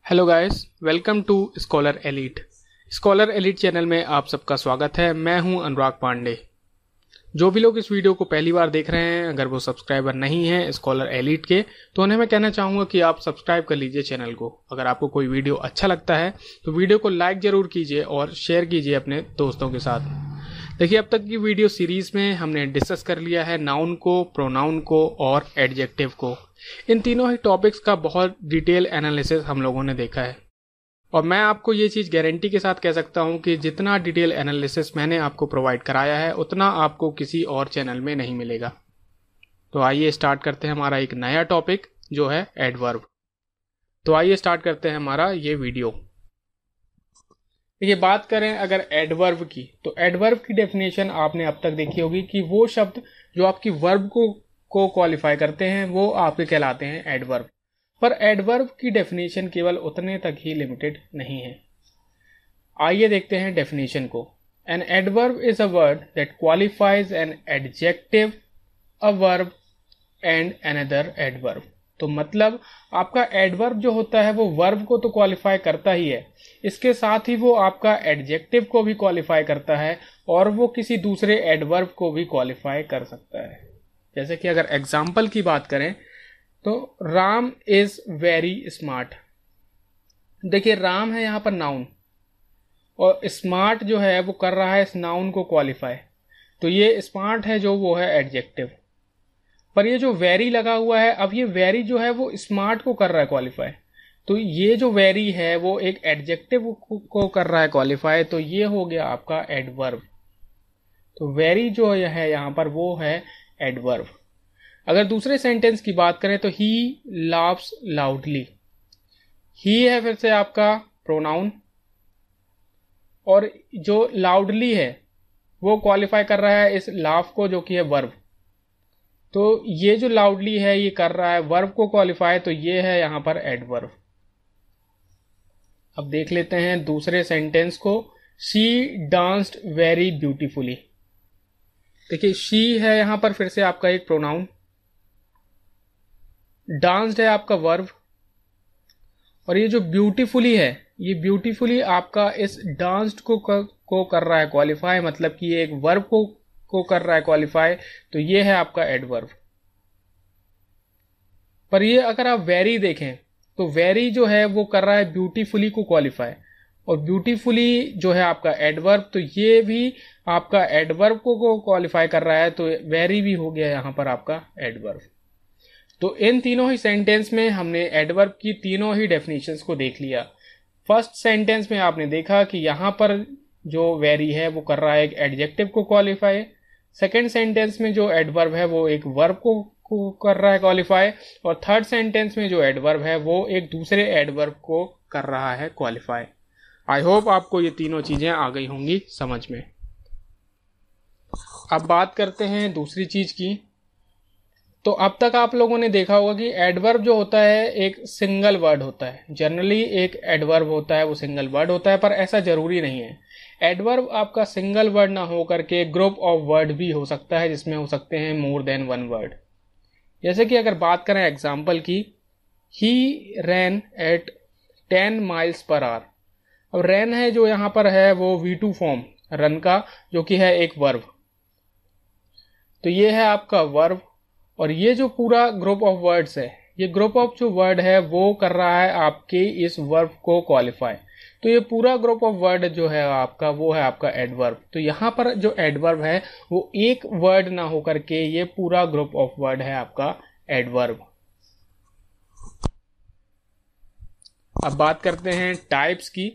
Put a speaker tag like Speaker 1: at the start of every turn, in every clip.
Speaker 1: Hello guys, welcome to Scholar Elite. Scholar Elite channel में आप सबका स्वागत है। मैं हूं अनुराग पांडे। जो भी लोग इस वीडियो को पहली बार देख रहे हैं, अगर वो सब्सक्राइबर नहीं है स्कॉलर एलीट के, तो उन्हें मैं कहना चाहूँगा कि आप सब्सक्राइब कर लीजिए चैनल को। अगर आपको कोई वीडियो अच्छा लगता है तो वीडियो को लाइक ज़रूर कीजिए और शेयर कीजिए अपने दोस्तों के साथ। देखिए, अब तक की वीडियो सीरीज़ में हमने डिस्कस कर लिया है नाउन को, प्रोनाउन को और एडजेक्टिव को। इन तीनों ही टॉपिक्स का बहुत डिटेल एनालिसिस हम लोगों ने देखा है और मैं आपको ये चीज़ गारंटी के साथ कह सकता हूँ कि जितना डिटेल एनालिसिस मैंने आपको प्रोवाइड कराया है उतना आपको किसी और चैनल में नहीं मिलेगा। तो आइए स्टार्ट करते हैं हमारा एक नया टॉपिक जो है एडवर्ब। तो आइए स्टार्ट करते हैं हमारा ये वीडियो। देखिए, बात करें अगर एडवर्ब की, तो एडवर्ब की डेफिनेशन आपने अब तक देखी होगी कि वो शब्द जो आपकी वर्ब को क्वालिफाई करते हैं वो आपके कहलाते हैं एडवर्ब। पर एडवर्ब की डेफिनेशन केवल उतने तक ही लिमिटेड नहीं है। आइए देखते हैं डेफिनेशन को। An adverb is a word that qualifies N adjective, a verb and another adverb. तो मतलब आपका एडवर्ब जो होता है वो वर्ब को तो क्वालिफाई करता ही है, इसके साथ ही वो आपका एडजेक्टिव को भी क्वालिफाई करता है और वो किसी दूसरे एडवर्ब को भी क्वालिफाई कर सकता है। जैसे कि अगर एग्जाम्पल की बात करें तो राम इज वेरी स्मार्ट। देखिए, राम है यहाँ पर नाउन और स्मार्ट जो है वो कर रहा है इस नाउन को क्वालिफाई। तो ये स्मार्ट है जो वो है एडजेक्टिव। पर ये जो वेरी लगा हुआ है, अब ये वेरी जो है वो स्मार्ट को कर रहा है क्वालिफाई। तो ये जो वेरी है वो एक एडजेक्टिव को कर रहा है क्वालिफाई। तो ये हो गया आपका एडवर्ब। तो वेरी जो है यहाँ पर वो है एडवर्ब। अगर दूसरे सेंटेंस की बात करें तो ही लाफ्स लाउडली। ही है फिर से आपका प्रोनाउन और जो लाउडली है वो क्वालिफाई कर रहा है इस लाफ को जो कि है वर्ब। तो ये जो लाउडली है ये कर रहा है वर्ब को क्वालिफाई, तो ये है यहां पर एडवर्ब। अब देख लेते हैं दूसरे सेंटेंस को। She danced very beautifully. देखिए, शी है यहां पर फिर से आपका एक प्रोनाउन, डांस्ड है आपका वर्ब और ये जो ब्यूटीफुली है ये ब्यूटीफुली आपका इस डांस्ड को कर रहा है क्वालिफाई, मतलब कि ये एक वर्ब को कर रहा है क्वालिफाई। तो ये है आपका एडवर्ब। पर ये अगर आप वेरी देखें तो वेरी जो है वो कर रहा है ब्यूटीफुली को क्वालिफाई और ब्यूटीफुली जो है आपका एडवर्ब। तो ये भी आपका एडवर्ब को क्वालिफाई कर रहा है, तो वेरी भी हो गया यहां पर आपका एडवर्ब। तो इन तीनों ही सेंटेंस में हमने एडवर्ब की तीनों ही डेफिनेशंस को देख लिया। फर्स्ट सेंटेंस में आपने देखा कि यहां पर जो वेरी है वो कर रहा है एक एडजेक्टिव को क्वालिफाई। सेकेंड सेंटेंस में जो एडवर्ब है वो एक वर्ब को कर रहा है क्वालिफाई और थर्ड सेंटेंस में जो एडवर्ब है वो एक दूसरे एडवर्ब को कर रहा है क्वालिफाई। आई होप आपको ये तीनों चीजें आ गई होंगी समझ में। अब बात करते हैं दूसरी चीज की। तो अब तक आप लोगों ने देखा होगा कि एडवर्ब जो होता है एक सिंगल वर्ड होता है। जनरली एक एडवर्ब होता है वो सिंगल वर्ड होता है, पर ऐसा जरूरी नहीं है। एडवर्ब आपका सिंगल वर्ड ना हो करके ग्रुप ऑफ वर्ड भी हो सकता है, जिसमें हो सकते हैं मोर देन वन वर्ड। जैसे कि अगर बात करें एग्जाम्पल की, ही रैन एट 10 माइल्स पर आवर। अब रैन है जो यहां पर है वो V2 फॉर्म रन का, जो कि है एक वर्ब। तो ये है आपका वर्ब और ये जो पूरा ग्रुप ऑफ वर्ड्स है, ये ग्रुप ऑफ जो वर्ड है वो कर रहा है आपके इस वर्ब को क्वालिफाई। तो ये पूरा ग्रुप ऑफ वर्ड जो है आपका वो है आपका एडवर्ब। तो यहाँ पर जो एडवर्ब है वो एक वर्ड ना होकर के ये पूरा ग्रुप ऑफ वर्ड है आपका एडवर्ब। अब बात करते हैं टाइप्स की।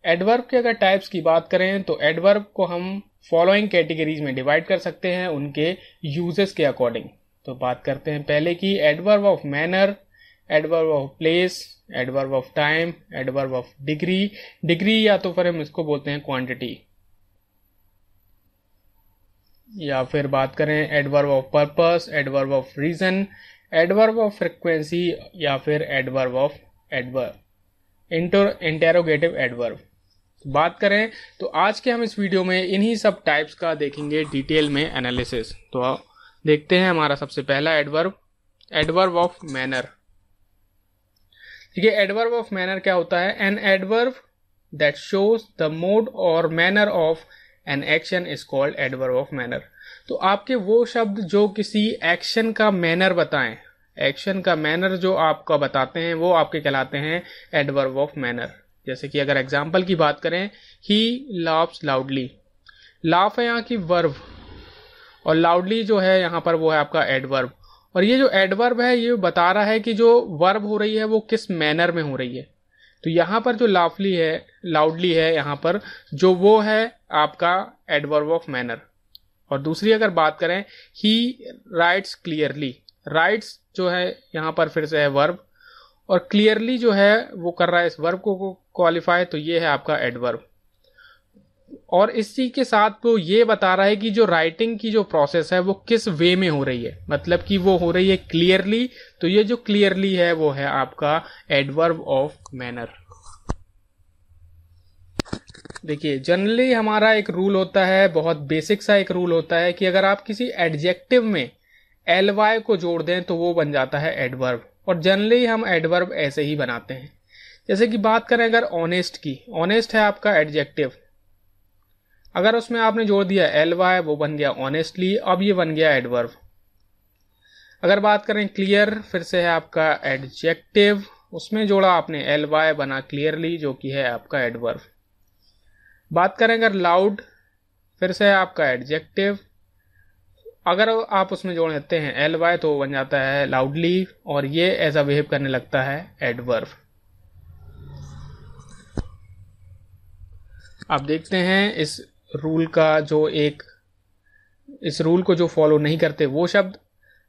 Speaker 1: एडवर्ब के अगर टाइप्स की बात करें तो एडवर्ब को हम फॉलोइंग कैटेगरीज में डिवाइड कर सकते हैं उनके यूजेस के अकॉर्डिंग। तो बात करते हैं पहले की adverb of manner, adverb of place, adverb of time, adverb of degree. Degree या तो फिर हम इसको बोलते हैं क्वांटिटी, या फिर बात करें adverb of purpose, adverb of reason, adverb of frequency, या फिर एडवर्ब ऑफ इंटेरोगेटिव एडवर्ब। बात करें तो आज के हम इस वीडियो में इन्हीं सब टाइप्स का देखेंगे डिटेल में एनालिसिस। तो देखते हैं हमारा सबसे पहला एडवर्ब, एडवर्ब ऑफ मैनर। देखिए एडवर्ब ऑफ मैनर क्या होता है, an adverb that shows the mode or manner of an action is called adverb of manner. तो आपके वो शब्द जो किसी एक्शन का मैनर बताएं, एक्शन का मैनर जो आपका बताते हैं, वो आपके कहलाते हैं एडवर्ब ऑफ मैनर। जैसे कि अगर एग्जाम्पल की बात करें, ही लाफ्स लाउडली, लाफ है यहाँ की वर्ब और लाउडली जो है यहाँ पर वो है आपका एडवर्ब। और ये जो एडवर्ब है ये बता रहा है कि जो वर्ब हो रही है वो किस मैनर में हो रही है। तो यहाँ पर जो लाफली है, लाउडली है, यहाँ पर जो वो है आपका एडवर्ब ऑफ मैनर। और दूसरी अगर बात करें, ही राइट्स क्लियरली, राइट्स जो है यहाँ पर फिर से है वर्ब और क्लियरली जो है वो कर रहा है इस वर्ब को क्वालिफाई, तो ये है आपका एडवर्ब। और इसी के साथ वो ये बता रहा है कि जो राइटिंग की जो प्रोसेस है वो किस वे में हो रही है, मतलब कि वो हो रही है क्लियरली, तो ये जो क्लियरली है वो है आपका एडवर्ब ऑफ मैनर। देखिए जनरली हमारा एक रूल होता है, बहुत बेसिक सा एक रूल होता है कि अगर आप किसी एडजेक्टिव में ly को जोड़ दें तो वो बन जाता है एडवर्ब। और जनरली हम एडवर्ब ऐसे ही बनाते हैं। जैसे कि बात करें अगर ऑनेस्ट की, ऑनेस्ट है आपका एडजेक्टिव, अगर उसमें आपने जोड़ दिया ly वो बन गया ऑनेस्टली, अब ये बन गया एडवर्ब। अगर बात करें क्लियर, फिर से है आपका एडजेक्टिव, उसमें जोड़ा आपने ly बना क्लियरली जो कि है आपका एडवर्ब। बात करें अगर लाउड, फिर से है आपका एडजेक्टिव, अगर आप उसमें जोड़ देते हैं ly तो बन जाता है लाउडली और ये ऐसा बिहेव करने लगता है एडवर्ब। अब देखते हैं इस रूल का जो इस रूल को जो फॉलो नहीं करते वो शब्द।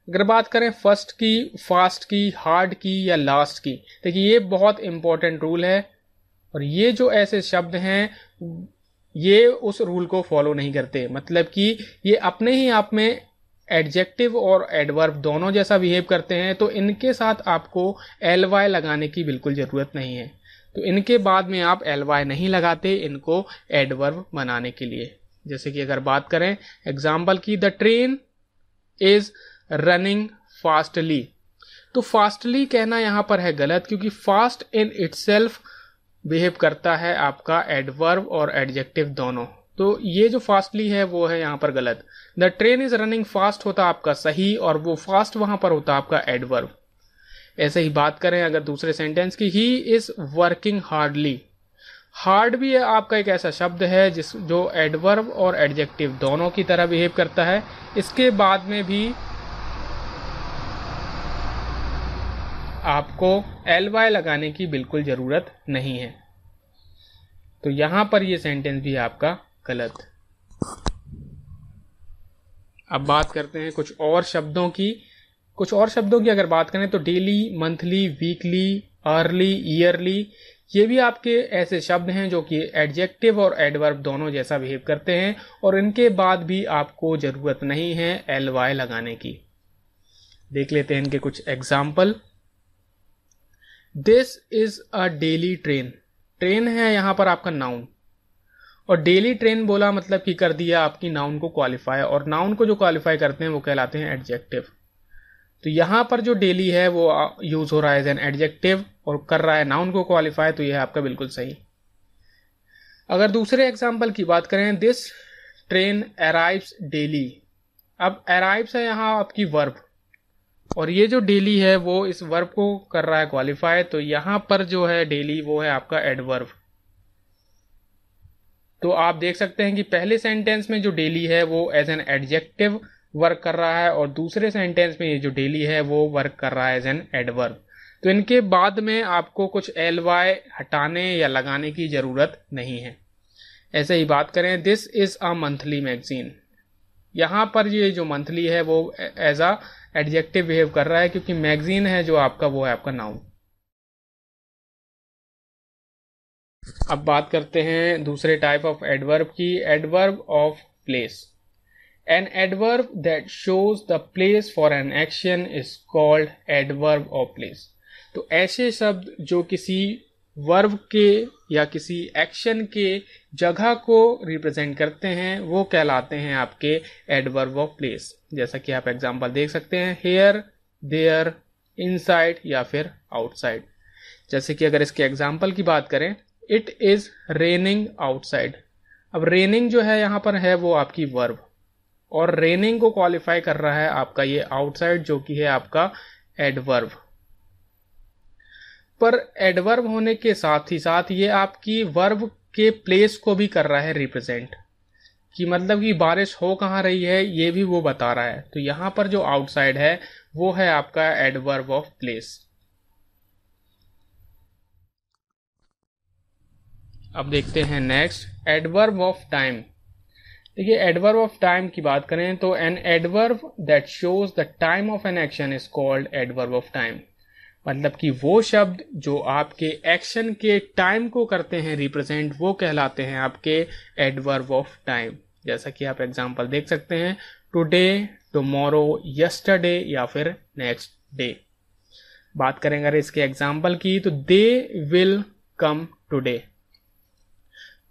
Speaker 1: अगर बात करें फर्स्ट की, फास्ट की, हार्ड की या लास्ट की, देखिए ये बहुत इंपॉर्टेंट रूल है और ये जो ऐसे शब्द हैं ये उस रूल को फॉलो नहीं करते, मतलब कि ये अपने ही आप में एडजेक्टिव और एडवर्ब दोनों जैसा बिहेव करते हैं, तो इनके साथ आपको ly लगाने की बिल्कुल जरूरत नहीं है। तो इनके बाद में आप ly नहीं लगाते इनको एडवर्ब बनाने के लिए। जैसे कि अगर बात करें एग्जाम्पल की, the train is running fastly, तो फास्टली कहना यहां पर है गलत, क्योंकि फास्ट इन इटसेल्फ बिहेव करता है आपका एडवर्ब और एडजेक्टिव दोनों। तो ये जो फास्टली है वो है यहां पर गलत। The train is running fast होता आपका सही और वो फास्ट वहां पर होता आपका एडवर्ब। ऐसे ही बात करें अगर दूसरे सेंटेंस की, he is working hardly, hard भी है आपका एक ऐसा शब्द है जो एडवर्ब और एडजेक्टिव दोनों की तरह बिहेव करता है। इसके बाद में भी आपको ly लगाने की बिल्कुल जरूरत नहीं है, तो यहां पर ये सेंटेंस भी आपका गलत। अब बात करते हैं कुछ और शब्दों की। अगर बात करें तो daily, monthly, weekly, early, yearly, ये भी आपके ऐसे शब्द हैं जो कि एडजेक्टिव और एडवर्ब दोनों जैसा बिहेव करते हैं और इनके बाद भी आपको जरूरत नहीं है ly लगाने की। देख लेते हैं इनके कुछ example. This is a daily train, train है यहां पर आपका नाउन और डेली ट्रेन बोला मतलब कि कर दिया आपकी नाउन को क्वालिफाई, और नाउन को जो क्वालिफाई करते हैं वो कहलाते हैं एडजेक्टिव। तो यहां पर जो डेली है वो यूज हो रहा है एज एन एडजेक्टिव और कर रहा है नाउन को क्वालिफाई, तो यह है आपका बिल्कुल सही। अगर दूसरे एग्जाम्पल की बात करें, दिस ट्रेन अराइव्स डेली, अब अराइव्स है यहां आपकी वर्ब और ये जो डेली है वो इस वर्ब को कर रहा है क्वालिफाई, तो यहां पर जो है डेली वो है आपका एडवर्ब। तो आप देख सकते हैं कि पहले सेंटेंस में जो डेली है वो एज एन एडजेक्टिव वर्क कर रहा है और दूसरे सेंटेंस में ये जो डेली है वो वर्क कर रहा है एज एन एडवर्ब। तो इनके बाद में आपको कुछ ly हटाने या लगाने की जरूरत नहीं है। ऐसे ही बात करें, this is a monthly magazine, यहां पर ये जो मंथली है वो एज अ एडजेक्टिव बिहेव कर रहा है क्योंकि मैगजीन है जो आपका वो है आपका नाउन। अब बात करते हैं दूसरे टाइप ऑफ एडवर्ब की, adverb of place. N adverb that shows the place for an action is called adverb of place. तो ऐसे शब्द जो किसी वर्ब के या किसी एक्शन के जगह को रिप्रेजेंट करते हैं वो कहलाते हैं आपके एडवर्ब ऑफ प्लेस। जैसा कि आप एग्जांपल देख सकते हैं, हेयर, देयर, इनसाइड या फिर आउटसाइड। जैसे कि अगर इसके एग्जाम्पल की बात करें, इट इज रेनिंग आउटसाइड। अब रेनिंग जो है यहाँ पर है वो आपकी वर्ब, और रेनिंग को क्वालिफाई कर रहा है आपका ये आउटसाइड जो कि है आपका एडवर्ब। पर एडवर्ब होने के साथ ही साथ ये आपकी वर्ब के प्लेस को भी कर रहा है रिप्रेजेंट, कि मतलब कि बारिश हो कहाँ रही है ये भी वो बता रहा है। तो यहां पर जो आउटसाइड है वो है आपका एडवर्ब ऑफ प्लेस। अब देखते हैं नेक्स्ट एडवर्ब ऑफ टाइम। देखिए एडवर्ब ऑफ टाइम की बात करें तो an adverb that shows the time of an action is called adverb of time. मतलब कि वो शब्द जो आपके एक्शन के टाइम को करते हैं रिप्रेजेंट, वो कहलाते हैं आपके एडवर्ब ऑफ टाइम। जैसा कि आप एग्जांपल देख सकते हैं, टुडे, टुमारो, यस्टरडे या फिर नेक्स्ट डे। बात करें अगर इसके एग्जांपल की तो दे विल कम टुडे।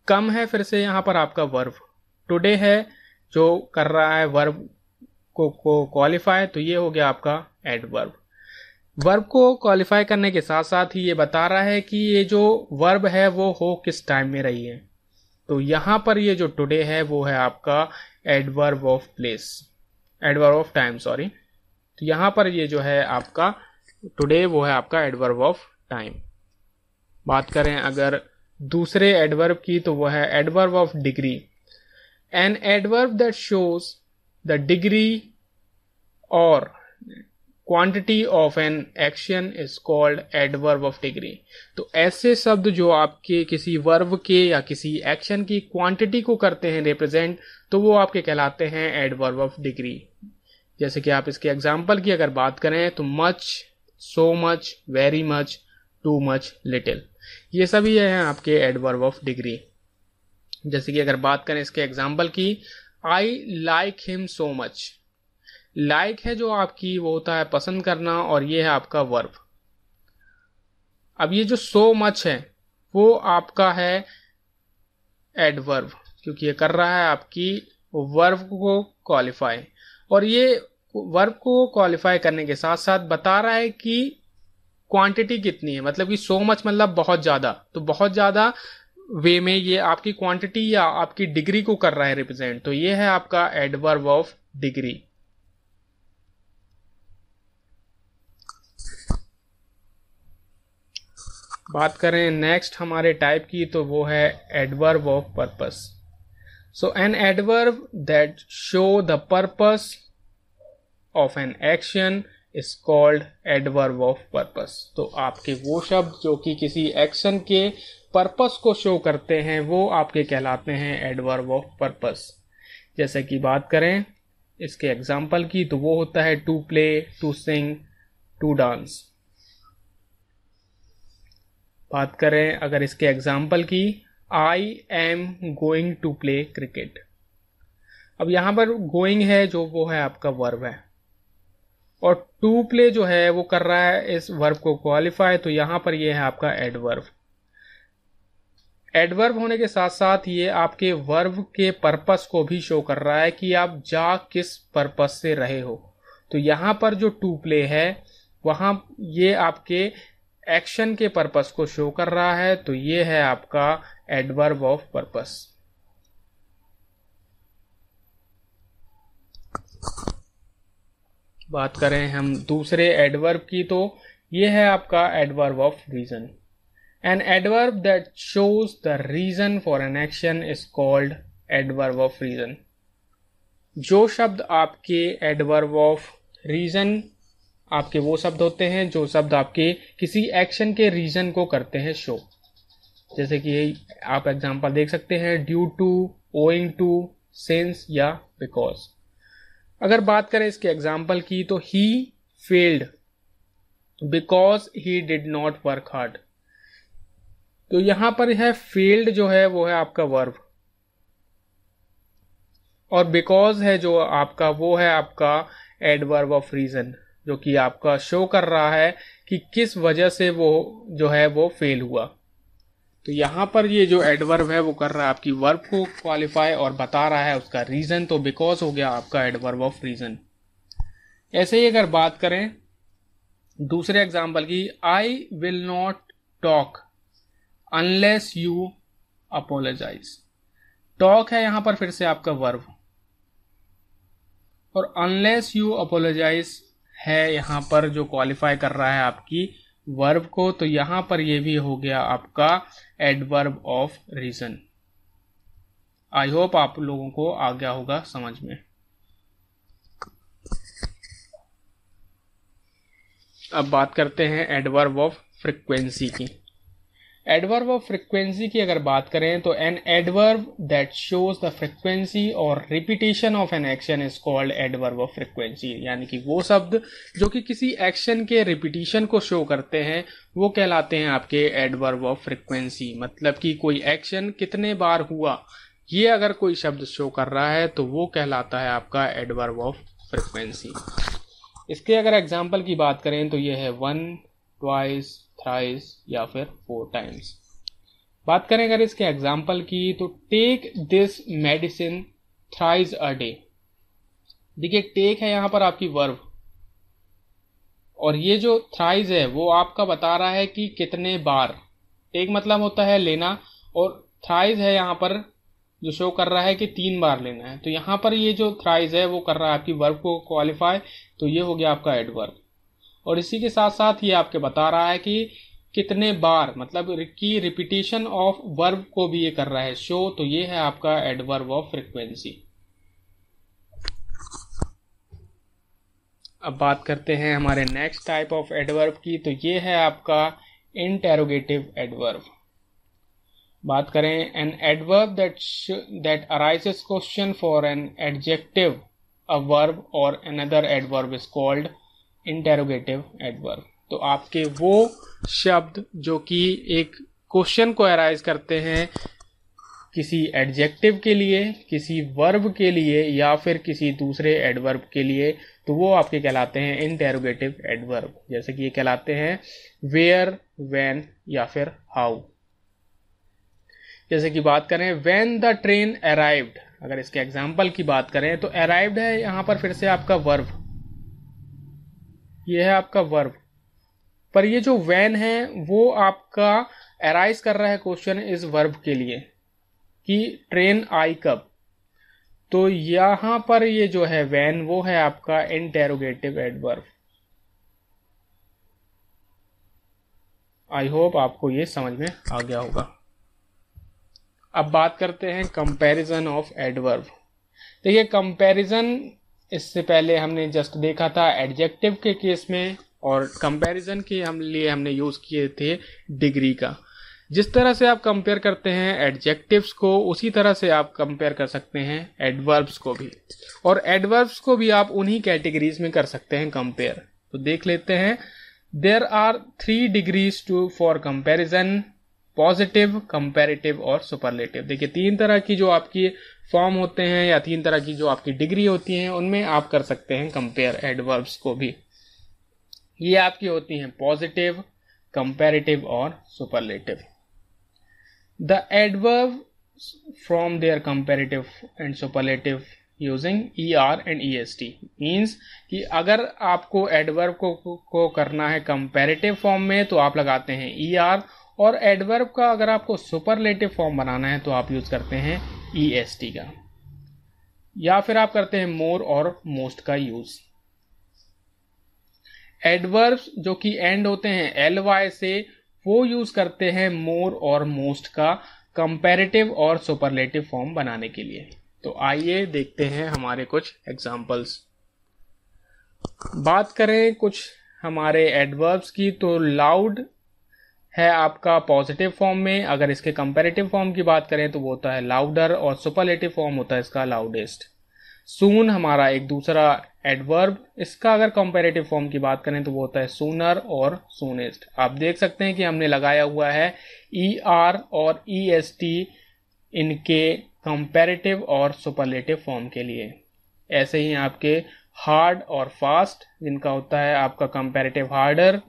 Speaker 1: कम है फिर से यहां पर आपका वर्ब, टुडे है जो कर रहा है वर्ब को क्वालिफाई, तो ये हो गया आपका एडवर्ब। वर्ब को क्वालिफाई करने के साथ साथ ही ये बता रहा है कि ये जो वर्ब है वो हो किस टाइम में रही है। तो यहां पर ये जो टुडे है वो है आपका adverb of place, adverb of time sorry. तो यहां पर ये जो है आपका टुडे वो है आपका एडवर्ब ऑफ टाइम। बात करें अगर दूसरे एडवर्ब की तो वो है adverb of degree. An adverb that shows the degree or quantity of an action is called adverb of degree. तो ऐसे शब्द जो आपके किसी वर्ब के या किसी एक्शन की क्वांटिटी को करते हैं रिप्रेजेंट, तो वो आपके कहलाते हैं एडवर्ब ऑफ डिग्री। जैसे कि आप इसके एग्जांपल की अगर बात करें तो much, so much, very much, too much, little, ये सभी हैं आपके एडवर्ब ऑफ डिग्री। जैसे कि अगर बात करें इसके एग्जांपल की, I like him so much. Like है जो आपकी वो होता है पसंद करना, और ये है आपका वर्ब। अब ये जो सो मच है वो आपका है एडवर्ब, क्योंकि ये कर रहा है आपकी वर्ब को क्वालिफाई, और ये वर्ब को क्वालिफाई करने के साथ साथ बता रहा है कि क्वांटिटी कितनी है। मतलब कि सो मच मतलब बहुत ज्यादा, तो बहुत ज्यादा वे में ये आपकी क्वांटिटी या आपकी डिग्री को कर रहा है रिप्रेजेंट। तो ये है आपका एडवर्ब ऑफ डिग्री। बात करें नेक्स्ट हमारे टाइप की तो वो है adverb of purpose. So N adverb that show the purpose of an action is called adverb of purpose. तो आपके वो शब्द जो कि किसी एक्शन के पर्पस को शो करते हैं वो आपके कहलाते हैं एडवर्ब ऑफ पर्पस। जैसे कि बात करें इसके एग्जाम्पल की तो वो होता है to play, to sing, to dance. बात करें अगर इसके एग्जाम्पल की, I am going to play cricket. अब यहां पर गोइंग है जो वो है आपका वर्ब है, और टू प्ले जो है वो कर रहा है इस वर्ब को क्वालिफाई, तो यहां पर ये है आपका एडवर्ब। एडवर्ब होने के साथ साथ ये आपके वर्ब के पर्पस को भी शो कर रहा है कि आप जा किस पर्पस से रहे हो। तो यहां पर जो टू प्ले है वहां ये आपके एक्शन के पर्पस को शो कर रहा है, तो ये है आपका एडवर्ब ऑफ पर्पस। बात करें हम दूसरे एडवर्ब की तो ये है आपका adverb of reason. An adverb that shows the reason for an action is called adverb of reason. जो शब्द आपके एडवर्ब ऑफ रीजन आपके वो शब्द होते हैं जो शब्द आपके किसी एक्शन के रीजन को करते हैं शो। जैसे कि आप एग्जांपल देख सकते हैं, due to, owing to, since या बिकॉज। अगर बात करें इसके एग्जांपल की तो he failed because he did not work hard. तो यहां पर है फेल्ड जो है वो है आपका वर्ब, और बिकॉज है जो आपका वो है आपका एडवर्ब ऑफ रीजन, जो कि आपका शो कर रहा है कि किस वजह से वो जो है वो फेल हुआ। तो यहां पर ये जो एडवर्ब है वो कर रहा है आपकी वर्ब को क्वालिफाई और बता रहा है उसका रीजन, तो बिकॉज हो गया आपका एडवर्ब ऑफ रीजन। ऐसे ही अगर बात करें दूसरे एग्जाम्पल की, I will not talk unless you apologise. Talk है यहां पर फिर से आपका वर्ब, और अनलेस यू अपोलोजाइज है यहां पर जो क्वालिफाई कर रहा है आपकी वर्ब को, तो यहां पर ये भी हो गया आपका adverb of reason. I hope आप लोगों को आ गया होगा समझ में। अब बात करते हैं एडवर्ब ऑफ फ्रीक्वेंसी की। एडवर्ब ऑफ फ्रीक्वेंसी की अगर बात करें तो an adverb that shows the frequency or repetition of an action is called adverb of frequency. यानी कि वो शब्द जो कि किसी एक्शन के रिपीटेशन को शो करते हैं वो कहलाते हैं आपके एडवर्ब ऑफ फ्रीक्वेंसी। मतलब कि कोई एक्शन कितने बार हुआ ये अगर कोई शब्द शो कर रहा है तो वो कहलाता है आपका एडवर्ब ऑफ फ्रीक्वेंसी। इसके अगर एग्जाम्पल की बात करें तो ये है 1, ट्वाइस, थ्राइस या फिर 4 टाइम्स। बात करें अगर इसके एग्जाम्पल की तो take this medicine thrice a day. देखिए टेक है यहां पर आपकी वर्ब, और ये जो थ्राइस है वो आपका बता रहा है कि कितने बार। टेक मतलब होता है लेना, और थ्राइस है यहां पर जो शो कर रहा है कि 3 बार लेना है। तो यहां पर ये जो थ्राइस है वो कर रहा है आपकी वर्ब को क्वालिफाई, तो ये हो गया आपका एडवर्ब। और इसी के साथ साथ ये आपके बता रहा है कि कितने बार, मतलब की रिपीटेशन ऑफ वर्ब को भी ये कर रहा है शो, तो ये है आपका एडवर्ब ऑफ फ्रीक्वेंसी। अब बात करते हैं हमारे नेक्स्ट टाइप ऑफ एडवर्ब की, तो ये है आपका इंटेरोगेटिव एडवर्ब। बात करें an adverb that arises question for an adjective a verb or another adverb is called interrogative adverb. तो आपके वो शब्द जो कि एक क्वेश्चन को अराइज करते हैं किसी एडजेक्टिव के लिए, किसी वर्ब के लिए या फिर किसी दूसरे एडवर्ब के लिए, तो वो आपके कहलाते हैं इंटेरोगेटिव एडवर्ब। जैसे कि ये कहलाते हैं वेयर, व्हेन या फिर हाउ। जैसे कि बात करें व्हेन द ट्रेन अराइव्ड, अगर इसके एग्जाम्पल की बात करें तो अराइव्ड है यहां पर फिर से आपका वर्ब, ये है आपका वर्ब, पर ये जो व्हेन है वो आपका अराइज कर रहा है क्वेश्चन इस वर्ब के लिए कि ट्रेन आई कब। तो यहां पर ये जो है व्हेन वो है आपका इंटेरोगेटिव एडवर्ब। आई होप आपको ये समझ में आ गया होगा। अब बात करते हैं कंपैरिजन ऑफ एडवर्ब। देखिए कंपैरिजन इससे पहले हमने जस्ट देखा था एडजेक्टिव के केस में, और कंपैरिजन के लिए हमने यूज किए थे डिग्री का। जिस तरह से आप कंपेयर करते हैं एडजेक्टिव्स को, उसी तरह से आप कंपेयर कर सकते हैं एडवर्ब्स को भी, और एडवर्ब्स को भी आप उन्हीं कैटेगरीज में कर सकते हैं कंपेयर। तो देख लेते हैं। There are 3 degrees for comparison, positive, comparative और सुपरलेटिव। देखिए 3 तरह की जो आपकी फॉर्म होते हैं या 3 तरह की जो आपकी डिग्री होती हैं उनमें आप कर सकते हैं कंपेयर एडवर्ब्स को भी। ये आपकी होती हैं पॉजिटिव, कंपैरेटिव और superlative. The adverb from their comparative and superlative using ER and EST means कि अगर आपको एडवर्ब को करना है कंपैरेटिव फॉर्म में तो आप लगाते हैं ER, और एडवर्ब का अगर आपको सुपरलेटिव फॉर्म बनाना है तो आप यूज करते हैं EST का, या फिर आप करते हैं मोर और मोस्ट का यूज। एडवर्ब्स जो कि एंड होते हैं LY से वो यूज करते हैं मोर और मोस्ट का कंपैरेटिव और सुपरलेटिव फॉर्म बनाने के लिए। तो आइए देखते हैं हमारे कुछ एग्जांपल्स। बात करें कुछ हमारे एडवर्ब्स की तो लाउड है आपका पॉजिटिव फॉर्म में, अगर इसके कंपैरेटिव फॉर्म की बात करें तो वो होता है लाउडर, और सुपरलेटिव फॉर्म होता है इसका लाउडेस्ट। सून हमारा एक दूसरा एडवर्ब, इसका अगर कंपैरेटिव फॉर्म की बात करें तो वो होता है सूनर और सूनेस्ट। आप देख सकते हैं कि हमने लगाया हुआ है ER और EST इनके कंपैरेटिव और सुपरलेटिव फॉर्म के लिए। ऐसे ही आपके हार्ड और फास्ट, जिनका होता है आपका comparative harder,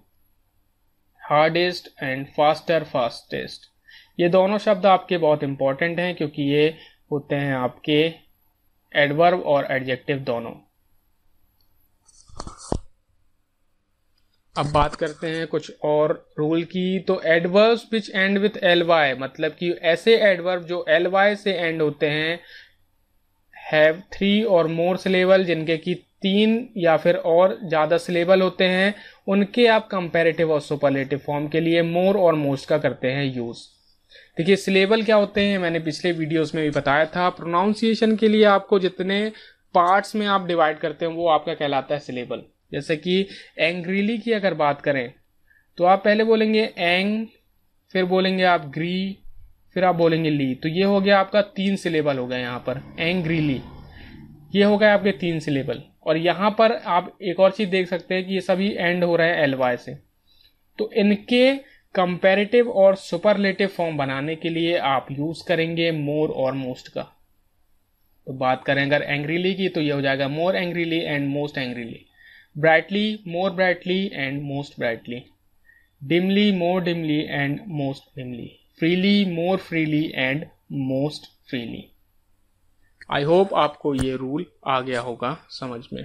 Speaker 1: hardest and faster, fastest. ये दोनों शब्द आपके बहुत इंपॉर्टेंट हैं क्योंकि ये होते हैं आपके एडवर्ब और एडजेक्टिव दोनों। अब बात करते हैं कुछ और रूल की। तो adverbs which end with L Y, मतलब कि ऐसे एडवर्ब जो एल वाई से एंड होते हैं, हैव 3 और मोर सिलेबल, जिनके की 3 या फिर और ज्यादा सिलेबल होते हैं, उनके आप कंपैरेटिव और सुपरलेटिव फॉर्म के लिए मोर और मोस्ट का करते हैं यूज। देखिए सिलेबल क्या होते हैं, मैंने पिछले वीडियोस में भी बताया था। प्रोनाउंसिएशन के लिए आपको जितने पार्ट्स में आप डिवाइड करते हैं वो आपका कहलाता है सिलेबल। जैसे कि एंग्रीली की अगर बात करें तो आप पहले बोलेंगे एंग, फिर बोलेंगे आप ग्री, फिर आप बोलेंगे ली। तो ये हो गया आपका 3 सिलेबल हो गया यहाँ पर, एंग्रीली, ये हो गया आपके 3 सिलेबल। और यहाँ पर आप एक और चीज देख सकते हैं कि ये सभी एंड हो रहे हैं एल वाई से। तो इनके कंपैरेटिव और सुपरलेटिव फॉर्म बनाने के लिए आप यूज करेंगे मोर और मोस्ट का। तो बात करें अगर एंग्रीली की तो ये हो जाएगा more angrily and most angrily, brightly more brightly and most brightly, dimly more dimly and most dimly, freely more freely and most freely. I hope आपको ये रूल आ गया होगा समझ में।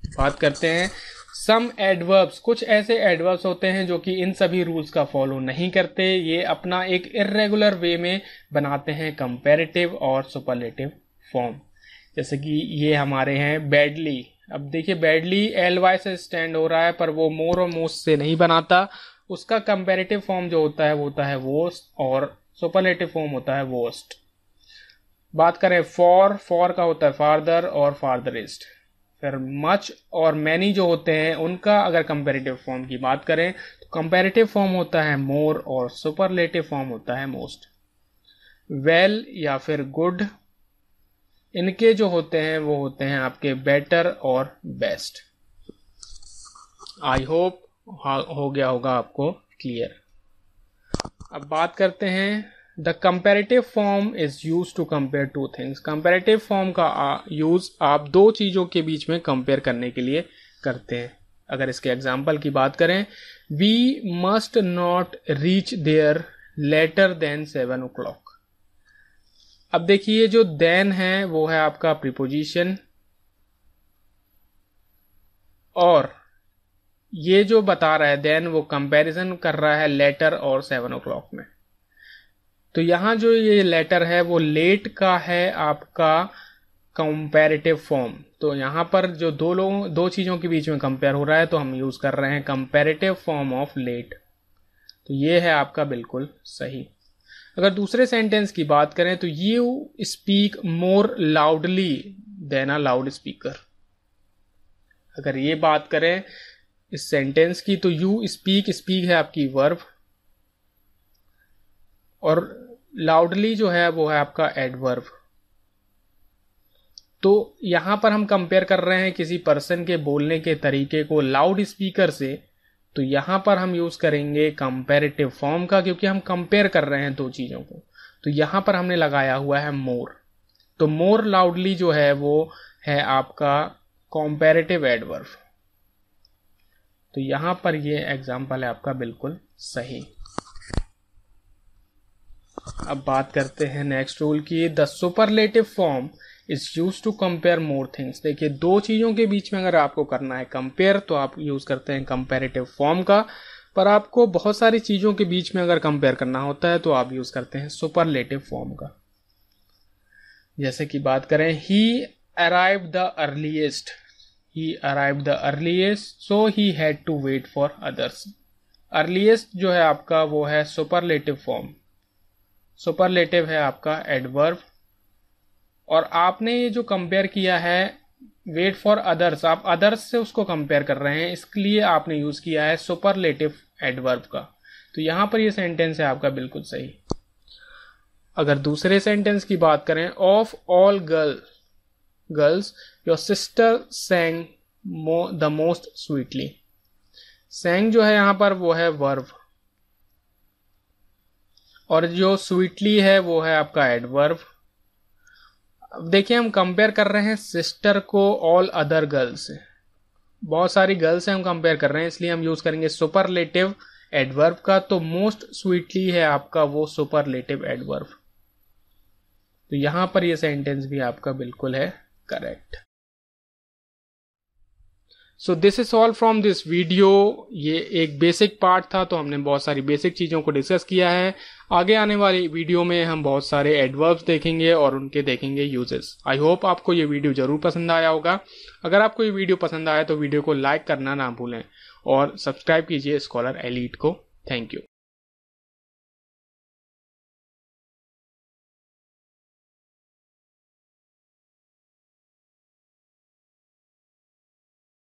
Speaker 1: बात करते हैं सम एडवर्ब्स, कुछ ऐसे एडवर्ब्स होते हैं जो कि इन सभी रूल्स का फॉलो नहीं करते, ये अपना एक इर्रेगुलर वे में बनाते हैं कंपैरेटिव और सुपरलेटिव फॉर्म। जैसे कि ये हमारे हैं बैडली। अब देखिए बैडली एल वाई से स्टैंड हो रहा है, पर वो मोर और मोस्ट से नहीं बनाता। उसका कंपैरेटिव फॉर्म जो होता है वो होता है वोस्ट और सुपरलेटिव फॉर्म होता है वोस्ट। बात करें फॉर का होता है फार्दर और फार्दरेस्ट। फिर मच और मैनी जो होते हैं उनका अगर कंपैरेटिव फॉर्म की बात करें तो कंपैरेटिव फॉर्म होता है मोर और सुपरलेटिव फॉर्म होता है मोस्ट। वेल या फिर गुड, इनके जो होते हैं वो होते हैं आपके बेटर और बेस्ट। आई होप हो गया होगा आपको क्लियर। अब बात करते हैं the comparative form is use to compare two things. Comparative form का यूज आप 2 चीजों के बीच में कंपेयर करने के लिए करते हैं। अगर इसके एग्जाम्पल की बात करें, we must not reach there later than 7 o'clock। अब देखिए जो देन है वो है आपका प्रीपोजिशन, और ये जो बता रहा है देन वो कंपैरिजन कर रहा है लेटर और 7 o'clock में। तो यहां जो ये लेटर है वो लेट का है आपका कंपैरेटिव फॉर्म। तो यहां पर जो दो चीजों के बीच में कंपेयर हो रहा है तो हम यूज कर रहे हैं कंपैरेटिव फॉर्म ऑफ लेट। तो ये है आपका बिल्कुल सही। अगर दूसरे सेंटेंस की बात करें तो you speak more loudly than a loud speaker. अगर ये बात करें इस सेंटेंस की तो यू स्पीक है आपकी वर्ब, और लाउडली जो है वो है आपका एडवर्ब। तो यहां पर हम कंपेयर कर रहे हैं किसी पर्सन के बोलने के तरीके को लाउड स्पीकर से, तो यहां पर हम यूज करेंगे कंपैरेटिव फॉर्म का, क्योंकि हम कंपेयर कर रहे हैं 2 चीजों को। तो यहां पर हमने लगाया हुआ है मोर। तो मोर लाउडली जो है वो है आपका कंपैरेटिव एडवर्ब। तो यहां पर ये एग्जांपल है आपका बिल्कुल सही। अब बात करते हैं नेक्स्ट रूल की। The superlative form is use to compare more things. देखिए 2 चीजों के बीच में अगर आपको करना है कंपेयर तो आप यूज करते हैं कंपैरेटिव फॉर्म का, पर आपको बहुत सारी चीजों के बीच में अगर कंपेयर करना होता है तो आप यूज करते हैं सुपरलेटिव फॉर्म का। जैसे कि बात करें he arrived the earliest so he had to wait for others. Earliest जो है आपका वो है सुपरलेटिव फॉर्म, सुपरलेटिव है आपका एडवर्ब, और आपने ये जो कंपेयर किया है वेट फॉर अदर्स, आप अदर्स से उसको कंपेयर कर रहे हैं, इसलिए आपने यूज किया है सुपरलेटिव एडवर्ब का। तो यहां पर ये सेंटेंस है आपका बिल्कुल सही। अगर दूसरे सेंटेंस की बात करें, of all girls your sister sang the most sweetly. सैंग जो है यहां पर वो है वर्ब, और जो स्वीटली है वो है आपका एडवर्ब। अब देखिए हम कंपेयर कर रहे हैं सिस्टर को ऑल अदर गर्ल्स से, बहुत सारी गर्ल्स से हम कंपेयर कर रहे हैं, इसलिए हम यूज करेंगे सुपरलेटिव एडवर्ब का। तो मोस्ट स्वीटली है आपका वो सुपरलेटिव एडवर्ब। तो यहां पर ये सेंटेंस भी आपका बिल्कुल है correct. So this is all from this video. ये एक बेसिक पार्ट था, तो हमने बहुत सारी बेसिक चीज़ों को डिस्कस किया है। आगे आने वाली वीडियो में हम बहुत सारे एडवर्ब्स देखेंगे और उनके देखेंगे यूजेस। आई होप आपको ये वीडियो जरूर पसंद आया होगा। अगर आपको ये वीडियो पसंद आया तो वीडियो को लाइक करना ना भूलें और सब्सक्राइब कीजिए स्कॉलर एलीट को। Thank you.